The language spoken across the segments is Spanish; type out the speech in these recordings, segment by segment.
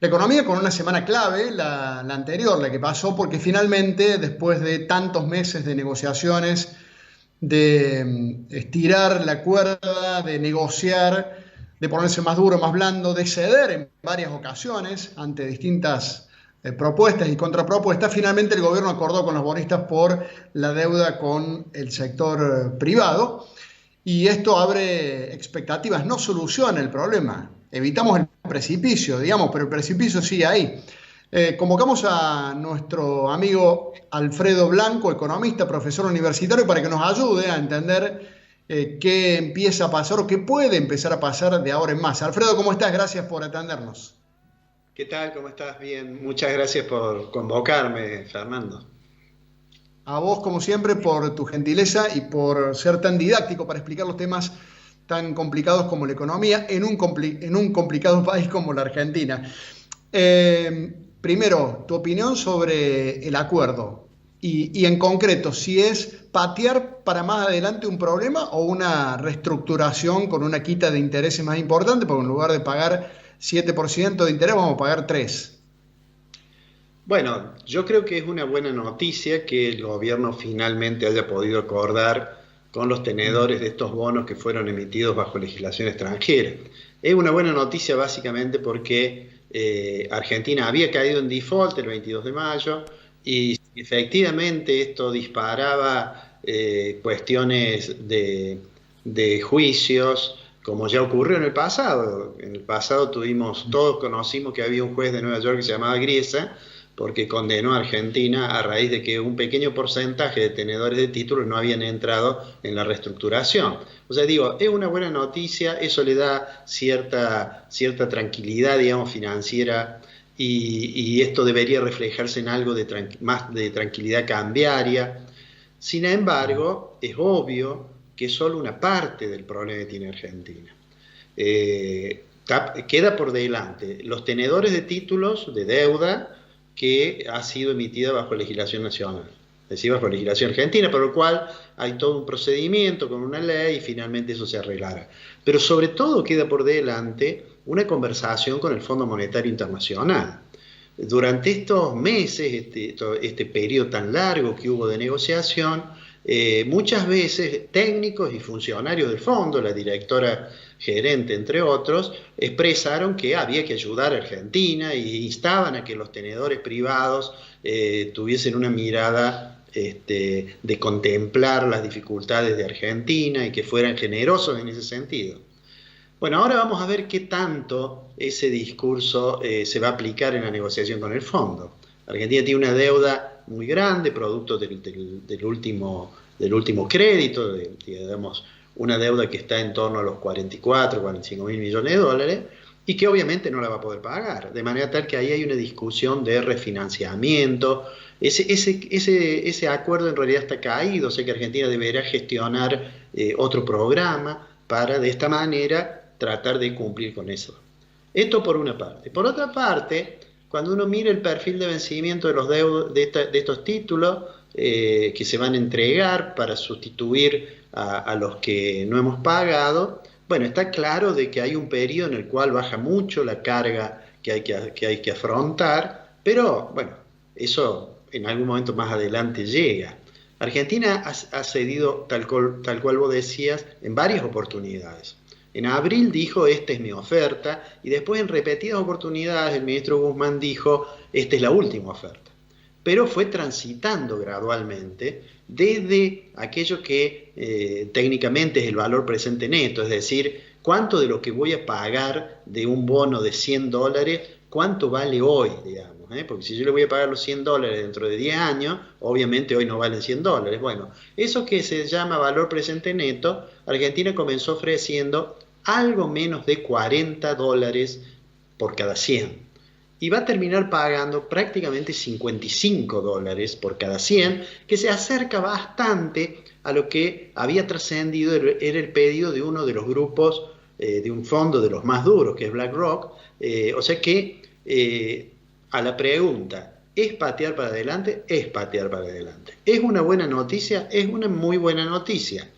La economía con una semana clave, la anterior, la que pasó, porque finalmente, después de tantos meses de negociaciones, de estirar la cuerda, de negociar, de ponerse más duro, más blando, de ceder en varias ocasiones ante distintas propuestas y contrapropuestas, finalmente el gobierno acordó con los bonistas por la deuda con el sector privado. Y esto abre expectativas, no soluciona el problema. Evitamos el precipicio, digamos, pero el precipicio sigue ahí. Convocamos a nuestro amigo Alfredo Blanco, economista, profesor universitario, para que nos ayude a entender qué empieza a pasar o qué puede empezar a pasar de ahora en más. Alfredo, ¿cómo estás? Gracias por atendernos. ¿Qué tal? ¿Cómo estás? Bien. Muchas gracias por convocarme, Fernando. A vos, como siempre, por tu gentileza y por ser tan didáctico para explicar los temas tan complicados como la economía en un complicado país como la Argentina. Primero, tu opinión sobre el acuerdo y en concreto, si es patear para más adelante un problema o una reestructuración con una quita de intereses más importante, porque en lugar de pagar 7% de interés vamos a pagar 3%. Bueno, yo creo que es una buena noticia que el gobierno finalmente haya podido acordar con los tenedores de estos bonos que fueron emitidos bajo legislación extranjera. Es una buena noticia básicamente porque Argentina había caído en default el 22 de mayo y efectivamente esto disparaba cuestiones de juicios, como ya ocurrió en el pasado. En el pasado todos conocimos que había un juez de Nueva York que se llamaba Griesa, porque condenó a Argentina a raíz de que un pequeño porcentaje de tenedores de títulos no habían entrado en la reestructuración. O sea, digo, es una buena noticia, eso le da cierta tranquilidad, digamos, financiera, y esto debería reflejarse en algo más de tranquilidad cambiaria. Sin embargo, es obvio que es solo una parte del problema que tiene Argentina. Queda por delante los tenedores de títulos de deuda que ha sido emitida bajo legislación nacional, es decir, bajo legislación argentina, por lo cual hay todo un procedimiento con una ley y finalmente eso se arreglará. Pero sobre todo queda por delante una conversación con el Fondo Monetario Internacional. Durante estos meses, este periodo tan largo que hubo de negociación, muchas veces técnicos y funcionarios del fondo, la directora gerente entre otros, expresaron que había que ayudar a Argentina e instaban a que los tenedores privados tuviesen una mirada de contemplar las dificultades de Argentina y que fueran generosos en ese sentido. Bueno, ahora vamos a ver qué tanto ese discurso se va a aplicar en la negociación con el fondo. Argentina tiene una deuda muy grande, producto del último crédito, digamos, una deuda que está en torno a los 44, 45 mil millones de dólares, y que obviamente no la va a poder pagar, de manera tal que ahí hay una discusión de refinanciamiento. Ese acuerdo en realidad está caído, o sea que Argentina deberá gestionar otro programa para de esta manera tratar de cumplir con eso. Esto por una parte. Por otra parte, cuando uno mira el perfil de vencimiento de estos títulos que se van a entregar para sustituir a los que no hemos pagado, bueno, está claro de que hay un periodo en el cual baja mucho la carga que hay que afrontar, pero bueno, eso en algún momento más adelante llega. Argentina ha cedido, tal cual vos decías, en varias oportunidades. En abril dijo, esta es mi oferta, y después en repetidas oportunidades el ministro Guzmán dijo, esta es la última oferta. Pero fue transitando gradualmente desde aquello que técnicamente es el valor presente neto, es decir, cuánto de lo que voy a pagar de un bono de $100, cuánto vale hoy, digamos. Porque si yo le voy a pagar los $100 dentro de 10 años, obviamente hoy no valen $100. Bueno, eso que se llama valor presente neto, Argentina comenzó ofreciendo algo menos de $40 por cada 100. Y va a terminar pagando prácticamente $55 por cada 100, que se acerca bastante a lo que había trascendido, era el pedido de uno de los grupos, de un fondo de los más duros, que es BlackRock. O sea que a la pregunta, ¿es patear para adelante? Es patear para adelante. ¿Es una buena noticia? Es una muy buena noticia.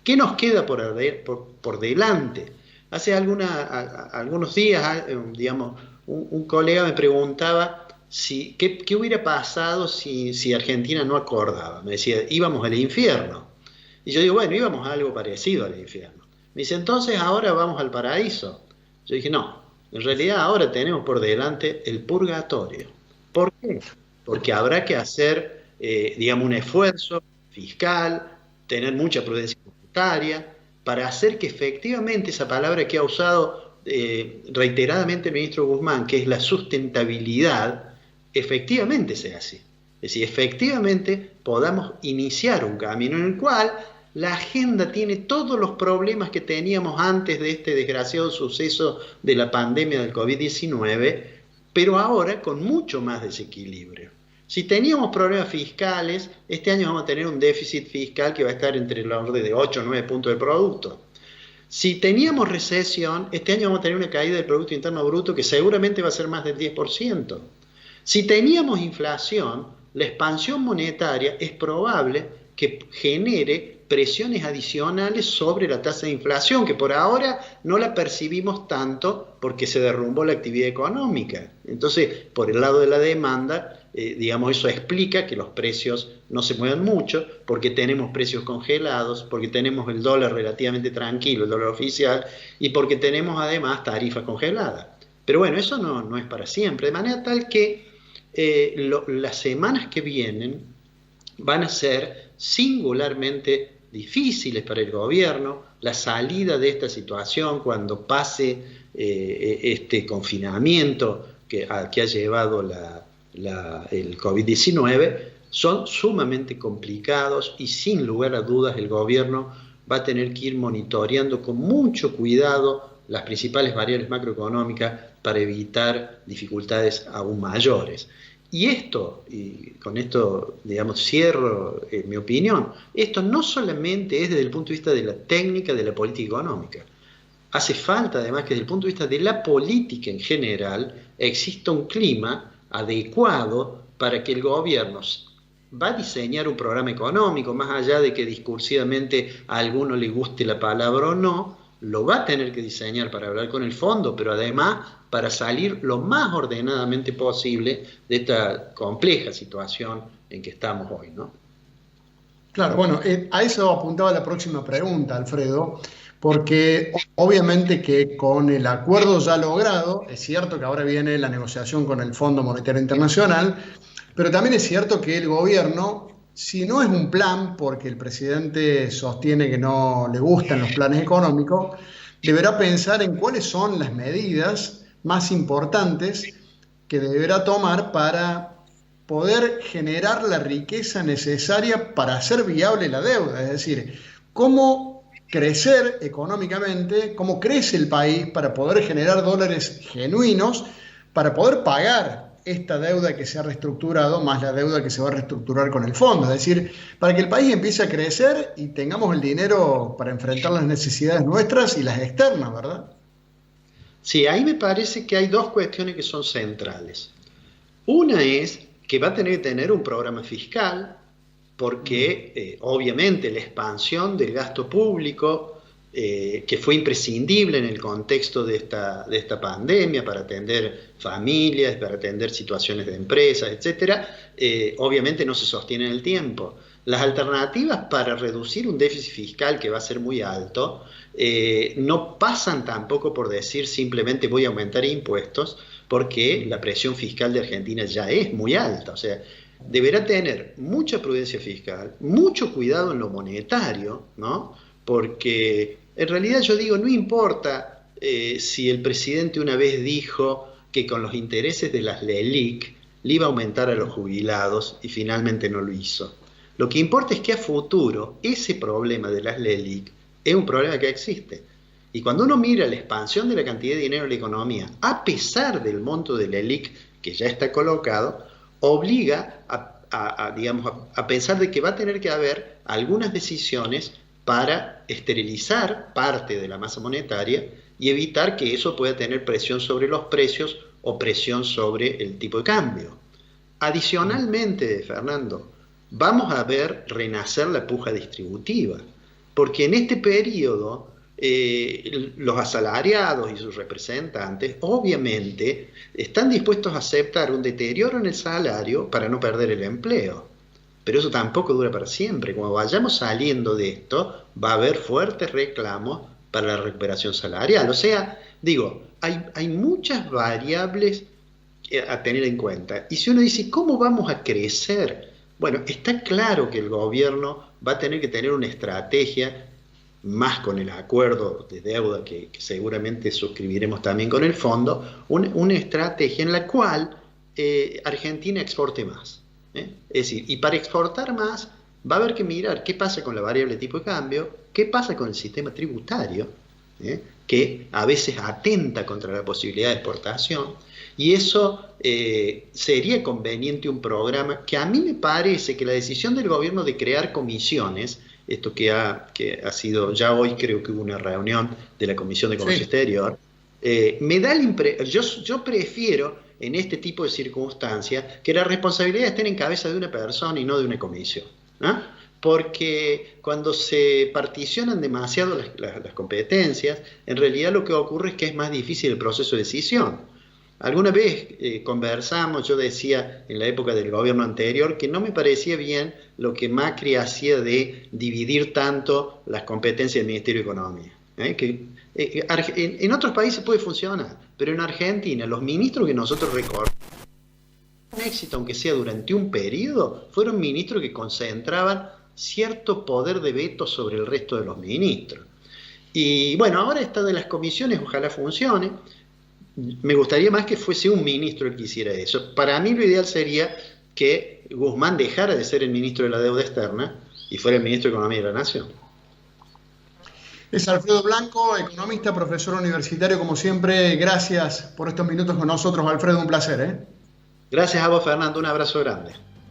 ¿Qué nos queda por delante? Hace algunos días, digamos, un colega me preguntaba qué hubiera pasado si Argentina no acordaba. Me decía, íbamos al infierno. Y yo digo, bueno, íbamos a algo parecido al infierno. Me dice, entonces ahora vamos al paraíso. Yo dije, no, en realidad ahora tenemos por delante el purgatorio. ¿Por qué? Porque habrá que hacer, digamos, un esfuerzo fiscal, tener mucha prudencia monetaria, para hacer que efectivamente esa palabra que ha usado reiteradamente el ministro Guzmán, que es la sustentabilidad, efectivamente sea así. Es decir, efectivamente podamos iniciar un camino en el cual la agenda tiene todos los problemas que teníamos antes de este desgraciado suceso de la pandemia del COVID-19, pero ahora con mucho más desequilibrio. Si teníamos problemas fiscales, este año vamos a tener un déficit fiscal que va a estar entre la orden de 8 o 9 puntos del producto. Si teníamos recesión, este año vamos a tener una caída del Producto Interno Bruto que seguramente va a ser más del 10%. Si teníamos inflación, la expansión monetaria es probable que genere presiones adicionales sobre la tasa de inflación, que por ahora no la percibimos tanto porque se derrumbó la actividad económica. Entonces, por el lado de la demanda, digamos, eso explica que los precios no se muevan mucho, porque tenemos precios congelados, porque tenemos el dólar relativamente tranquilo, el dólar oficial, y porque tenemos además tarifas congeladas. Pero bueno, eso no es para siempre, de manera tal que las semanas que vienen van a ser singularmente difíciles para el gobierno. La salida de esta situación, cuando pase este confinamiento que ha llevado el COVID-19, son sumamente complicados y sin lugar a dudas el gobierno va a tener que ir monitoreando con mucho cuidado las principales variables macroeconómicas para evitar dificultades aún mayores. Y esto, y con esto, digamos, cierro mi opinión, esto no solamente es desde el punto de vista de la técnica de la política económica. Hace falta además que desde el punto de vista de la política en general exista un clima adecuado para que el gobierno va a diseñar un programa económico, más allá de que discursivamente a alguno le guste la palabra o no, lo va a tener que diseñar para hablar con el fondo, pero además para salir lo más ordenadamente posible de esta compleja situación en que estamos hoy, ¿no? Claro, bueno, a eso apuntaba la próxima pregunta, Alfredo, porque obviamente que con el acuerdo ya logrado, es cierto que ahora viene la negociación con el Fondo Monetario Internacional, pero también es cierto que el gobierno, si no es un plan, porque el presidente sostiene que no le gustan los planes económicos, deberá pensar en cuáles son las medidas más importantes que deberá tomar para poder generar la riqueza necesaria para hacer viable la deuda. Es decir, cómo crecer económicamente, cómo crece el país para poder generar dólares genuinos, para poder pagar esta deuda que se ha reestructurado, más la deuda que se va a reestructurar con el fondo. Es decir, para que el país empiece a crecer y tengamos el dinero para enfrentar las necesidades nuestras y las externas, ¿verdad? Sí, ahí me parece que hay dos cuestiones que son centrales. Una es que va a tener que tener un programa fiscal, porque obviamente la expansión del gasto público, que fue imprescindible en el contexto de esta pandemia para atender familias, para atender situaciones de empresas, etcétera, obviamente no se sostiene en el tiempo. Las alternativas para reducir un déficit fiscal que va a ser muy alto no pasan tampoco por decir simplemente voy a aumentar impuestos, porque la presión fiscal de Argentina ya es muy alta. O sea, deberá tener mucha prudencia fiscal, mucho cuidado en lo monetario, ¿no? Porque en realidad yo digo, no importa si el presidente una vez dijo que con los intereses de las LELIC le iba a aumentar a los jubilados y finalmente no lo hizo. Lo que importa es que a futuro ese problema de las LELIC es un problema que existe. Y cuando uno mira la expansión de la cantidad de dinero en la economía, a pesar del monto de LELIC que ya está colocado, obliga a pensar de que va a tener que haber algunas decisiones para esterilizar parte de la masa monetaria y evitar que eso pueda tener presión sobre los precios o presión sobre el tipo de cambio. Adicionalmente, Fernando, vamos a ver renacer la puja distributiva, porque en este periodo los asalariados y sus representantes obviamente están dispuestos a aceptar un deterioro en el salario para no perder el empleo. Pero eso tampoco dura para siempre. Cuando vayamos saliendo de esto, va a haber fuertes reclamos para la recuperación salarial. O sea, digo, hay muchas variables a tener en cuenta. Y si uno dice, ¿cómo vamos a crecer? Bueno, está claro que el gobierno va a tener que tener una estrategia, más con el acuerdo de deuda que seguramente suscribiremos también con el fondo, una estrategia en la cual Argentina exporte más. Es decir, y para exportar más va a haber que mirar qué pasa con la variable tipo de cambio, qué pasa con el sistema tributario, que a veces atenta contra la posibilidad de exportación, y eso sería conveniente un programa que a mí me parece que la decisión del gobierno de crear comisiones, esto que ha sido, ya hoy creo que hubo una reunión de la Comisión de Comercio Exterior, me da la impresión, yo prefiero en este tipo de circunstancias que la responsabilidad esté en cabeza de una persona y no de una comisión, ¿no? Porque cuando se particionan demasiado las competencias, en realidad lo que ocurre es que es más difícil el proceso de decisión. Alguna vez conversamos, yo decía en la época del gobierno anterior que no me parecía bien lo que Macri hacía de dividir tanto las competencias del Ministerio de Economía. En otros países puede funcionar, pero en Argentina los ministros que nosotros recordamos, un éxito aunque sea durante un periodo, fueron ministros que concentraban cierto poder de veto sobre el resto de los ministros. Y bueno, ahora esta de las comisiones ojalá funcione. Me gustaría más que fuese un ministro el que hiciera eso. Para mí lo ideal sería que Guzmán dejara de ser el ministro de la deuda externa y fuera el ministro de Economía de la Nación. Es Alfredo Blanco, economista, profesor universitario, como siempre. Gracias por estos minutos con nosotros, Alfredo, un placer. Gracias a vos, Fernando, un abrazo grande.